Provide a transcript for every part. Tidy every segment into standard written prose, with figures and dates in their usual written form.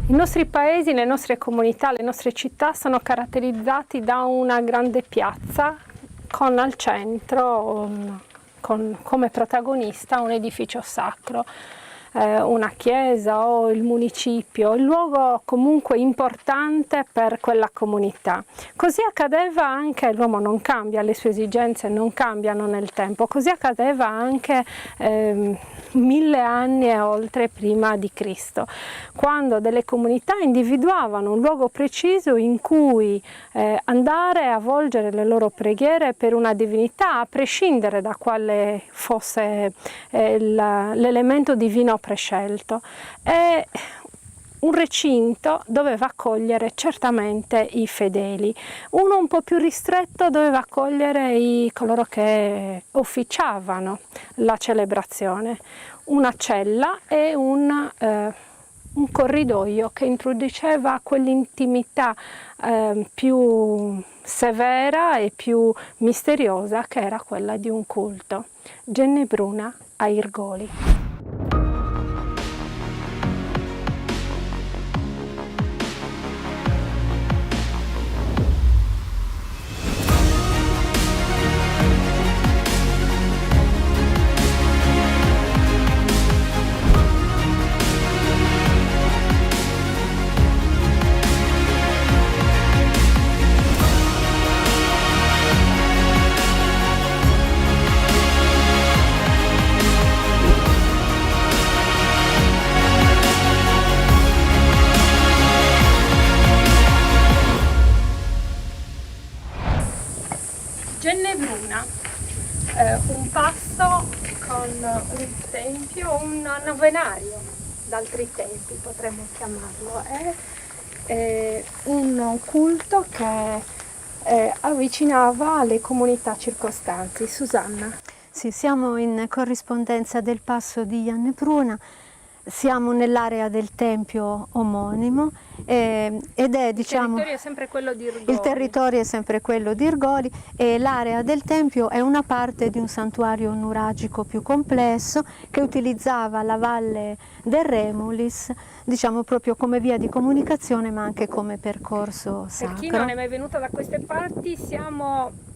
I nostri paesi, le nostre comunità, le nostre città sono caratterizzati da una grande piazza con al centro, come protagonista, un edificio sacro, una chiesa o il municipio, il luogo comunque importante per quella comunità. Così accadeva anche, l'uomo non cambia, le sue esigenze non cambiano nel tempo, così accadeva anche 1000 anni e oltre prima di Cristo, quando delle comunità individuavano un luogo preciso in cui andare a volgere le loro preghiere per una divinità, a prescindere da quale fosse l'elemento divino prescelto. E un recinto doveva accogliere certamente i fedeli, uno un po' più ristretto doveva accogliere coloro che officiavano la celebrazione, una cella e un corridoio che introduceva quell'intimità più severa e più misteriosa che era quella di un culto. Gennebruna a Irgoli. Gennebruna, un passo con un tempio, un novenario d'altri tempi potremmo chiamarlo, è un culto che avvicinava le comunità circostanti. Susanna. Sì, siamo in corrispondenza del passo di Gennebruna. Siamo nell'area del tempio omonimo ed è, diciamo, il territorio è sempre quello di Irgoli. Il territorio è sempre quello di Irgoli e l'area del tempio è una parte di un santuario nuragico più complesso che utilizzava la valle del Remulis, diciamo proprio come via di comunicazione ma anche come percorso sacro. Per chi non è mai venuto da queste parti, siamo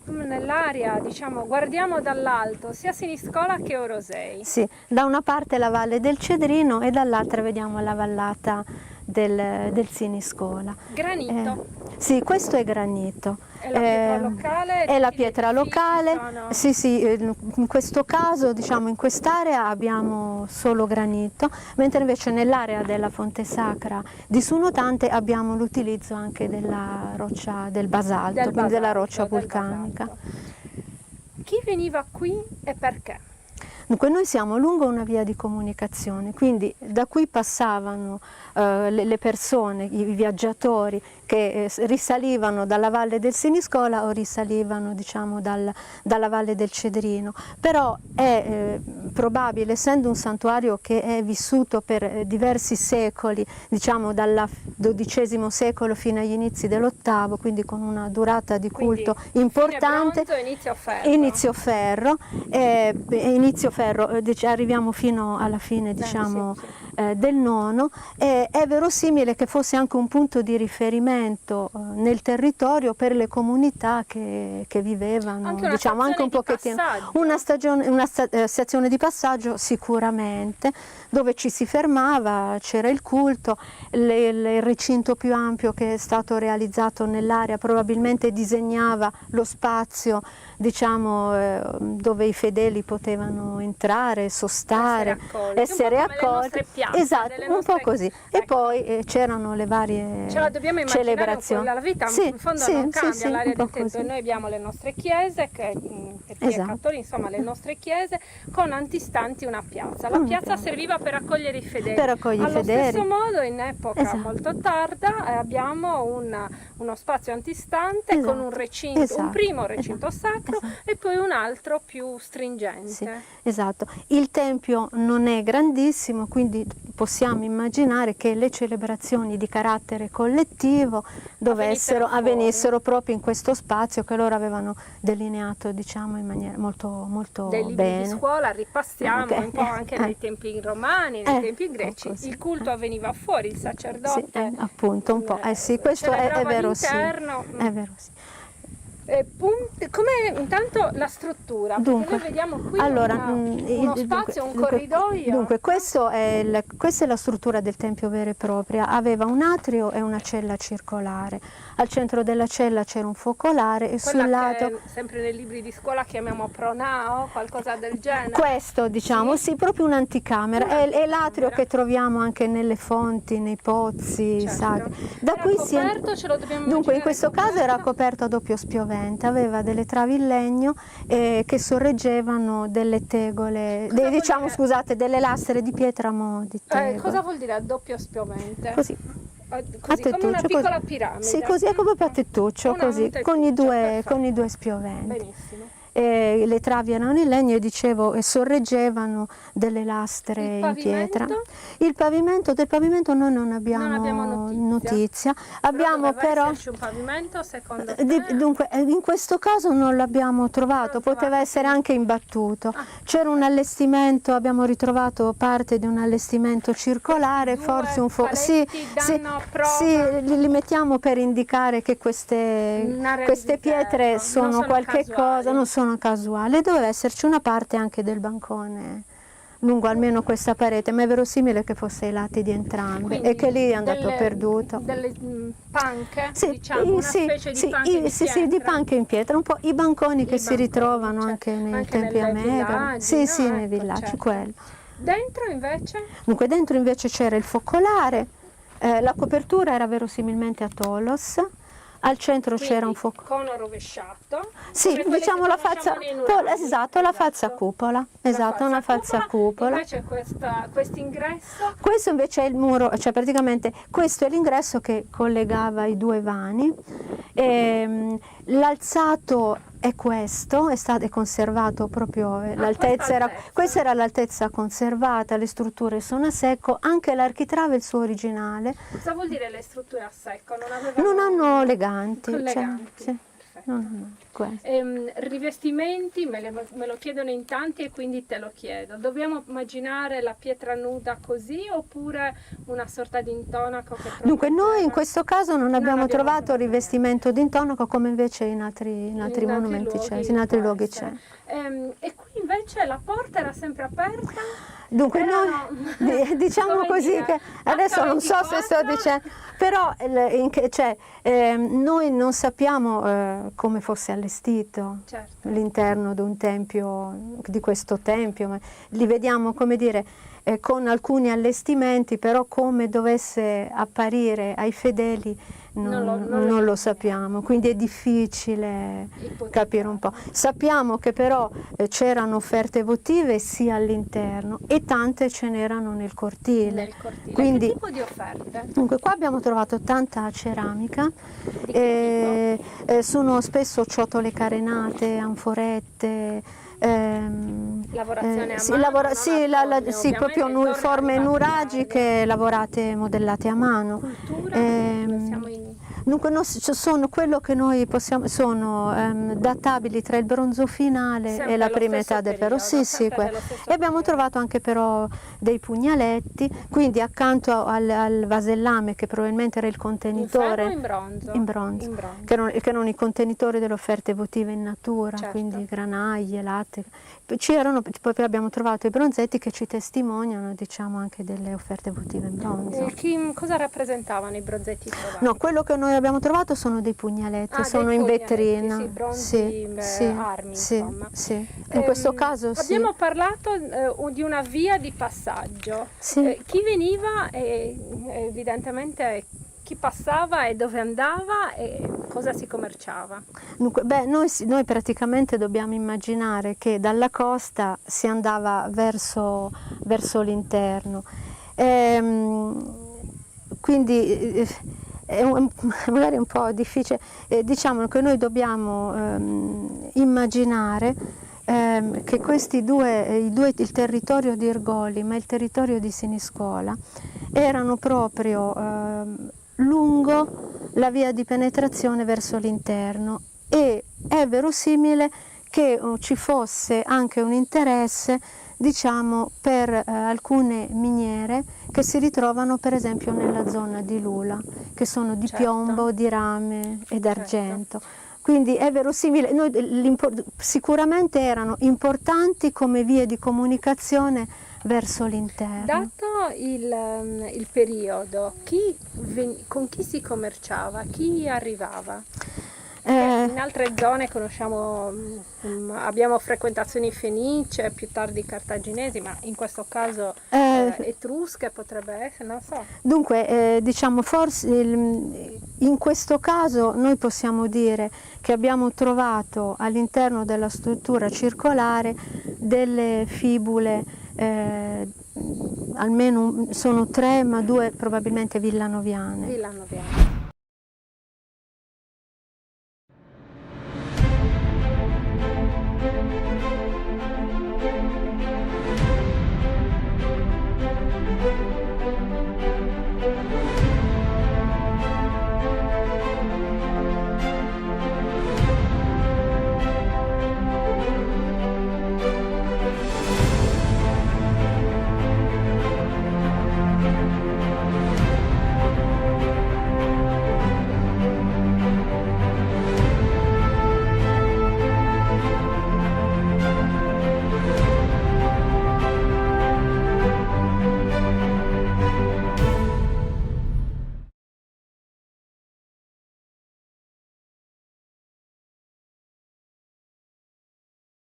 nell'area, diciamo, guardiamo dall'alto sia Siniscola che Orosei. Sì, da una parte la valle del Cedrino e dall'altra vediamo la vallata del Siniscola. Granito. Sì, questo è granito. È la pietra locale? È la pietra locale, sì, sì, in questo caso, diciamo, in quest'area abbiamo solo granito, mentre invece nell'area della Fonte Sacra di Sunotante abbiamo l'utilizzo anche della roccia del basalto, quindi della roccia vulcanica. Chi veniva qui e perché? Dunque noi siamo lungo una via di comunicazione, quindi da qui passavano le persone, i viaggiatori che risalivano dalla valle del Siniscola o risalivano, diciamo, dalla valle del Cedrino, però è probabile, essendo un santuario che è vissuto per diversi secoli, diciamo dal XII secolo fino agli inizi dell'VIII, quindi con una durata di culto importante, inizio ferro, arriviamo fino alla fine, diciamo, del IX, è verosimile che fosse anche un punto di riferimento nel territorio per le comunità che vivevano, anche diciamo, anche un pochettino, una stazione di passaggio sicuramente, dove ci si fermava, c'era il culto, il recinto più ampio che è stato realizzato nell'area probabilmente disegnava lo spazio, diciamo, dove i fedeli potevano entrare, sostare, essere accolti, esatto, un po' così. E poi c'erano le varie ce la dobbiamo celebrazioni. La vita in fondo non cambia, l'area del tempo, e noi abbiamo le nostre chiese, che per chi è cattolico, insomma, le nostre chiese, con antistanti una piazza. La piazza serviva per accogliere i fedeli. Allo stesso modo, in epoca molto tarda, abbiamo uno spazio antistante con un recinto, un primo recinto sacro e poi un altro più stringente. Sì, esatto. Il tempio non è grandissimo, quindi possiamo immaginare che le celebrazioni di carattere collettivo avvenissero proprio in questo spazio che loro avevano delineato, diciamo, in maniera molto Dei libri bene. di scuola ripassiamo Ok. un po' anche nei tempi romani, nei tempi greci, così. il culto avveniva fuori, il sacerdote Appunto, un po', sì, questo è celebrava vero, sì. all'interno. È vero, sì. Com'è intanto la struttura? Perché Dunque, noi vediamo qui allora, uno spazio, un corridoio. Dunque, questa è la struttura del tempio vera e propria. Aveva un atrio e una cella circolare. Al centro della cella c'era un focolare e Quella sul lato... che sempre nei libri di scuola chiamiamo pronao, qualcosa del genere. Questo, diciamo, sì, proprio un'anticamera. È l'atrio che troviamo anche nelle fonti, nei pozzi Certo. sacri. Da Era qui coperto, ce lo dobbiamo Dunque, in immaginare questo caso era coperto? coperto a doppio spiovente, aveva delle travi in legno che sorreggevano delle tegole, dire? scusate, delle lastre di pietra di tegole. Cosa vuol dire a doppio spiovente? Così. Così, come una piccola piramide. Sì, così, è come a tettuccio, Una così, monte con i tettuccio, due perfetto. spioventi. Benissimo. Le travi erano in legno e dicevo e sorreggevano delle lastre Il in pietra. pavimento? Del pavimento noi non abbiamo notizia. Abbiamo però esserci un pavimento secondo te? Dunque, in questo caso non l'abbiamo trovato, poteva essere anche imbattuto. perfetto. C'era un allestimento, abbiamo ritrovato parte di un allestimento circolare, forse un danno prova. sì, li mettiamo per indicare che queste pietre sono qualche cosa, non sono casuali. Doveva esserci una parte anche del bancone lungo almeno questa parete, ma è verosimile che fosse ai lati di entrambe. Quindi e che lì è andato perduto. Delle panche, Sì, diciamo, una specie di panche in pietra. Sì, di panche in pietra, un po' i banconi che si banconi, ritrovano certo. anche nei Anche tempi nei amevoli. villaggi, Sì, no? sì, nei Ecco, villaggi, certo. quello. Dentro invece? Dunque dentro invece c'era il focolare, la copertura era verosimilmente a tolos, al centro c'era un focolare. Cono rovesciato. Sì, diciamo la falsa, esatto, la falsa cupola, esatto, una falsa cupola. Invece questo ingresso? Questo invece è il muro, cioè praticamente questo è l'ingresso che collegava i due vani. L'alzato è questo, è conservato proprio, questa era l'altezza conservata, le strutture sono a secco, anche l'architrave è il suo originale. Cosa vuol dire le strutture a secco? Non hanno leganti. Colleganti. Sì. Rivestimenti, me lo chiedono in tanti e quindi te lo chiedo. Dobbiamo immaginare la pietra nuda così oppure una sorta di intonaco? Dunque noi in questo caso non abbiamo trovato rivestimento di intonaco come invece in altri monumenti c'è, in altri luoghi c'è. E qui invece la porta era sempre aperta? Dunque noi diciamo così che adesso non so se sto dicendo, però noi non sappiamo come fosse allestito l'interno di un tempio, di questo tempio, ma li vediamo, come dire, con alcuni allestimenti, però come dovesse apparire ai fedeli non lo sappiamo, quindi è difficile capire un po'. Sappiamo che però c'erano offerte votive sia all'interno e tante ce n'erano nel cortile. Quindi, che tipo di offerte? Dunque qua abbiamo trovato tanta ceramica, sono spesso ciotole carenate, lavorazione a mano, sì, proprio forme nuragiche lavorate, modellate a mano. Dunque sono quello che noi possiamo, sono databili tra il bronzo finale sempre e la prima età del ferro. Sì, quello. E abbiamo trovato anche però dei pugnaletti, quindi accanto al vasellame che probabilmente era il contenitore. In bronzo? In bronzo. Che erano i contenitori delle offerte votive in natura, quindi granaglie, latte. Poi abbiamo trovato i bronzetti che ci testimoniano, diciamo, anche delle offerte votive in bronzo. Cosa rappresentavano i bronzetti trovati? No, quello che noi abbiamo trovato sono dei pugnaletti, sono in vetrina. Sì, bronzi, armi, insomma. Sì. In questo caso sì. Abbiamo parlato di una via di passaggio. Sì. Chi veniva, evidentemente chi passava e dove andava e cosa si commerciava? Dunque, noi praticamente dobbiamo immaginare che dalla costa si andava verso l'interno. Quindi magari è un po' difficile, diciamo che noi dobbiamo immaginare che questi il territorio di Ergoli ma il territorio di Siniscola erano proprio lungo la via di penetrazione verso l'interno, e è verosimile che ci fosse anche un interesse, diciamo, per alcune miniere che si ritrovano per esempio nella zona di Lula, che sono di Certo. piombo, di rame e d'argento. Certo. Quindi è verosimile, sicuramente erano importanti come vie di comunicazione verso l'interno. Dato il periodo, con chi si commerciava? Chi arrivava? In altre zone conosciamo, abbiamo frequentazioni fenicie, più tardi cartaginesi, ma in questo caso etrusche potrebbe essere, non so. Dunque, diciamo, forse in questo caso noi possiamo dire che abbiamo trovato all'interno della struttura circolare delle fibule, almeno sono 3, ma 2 probabilmente villanoviane. Villanoviane.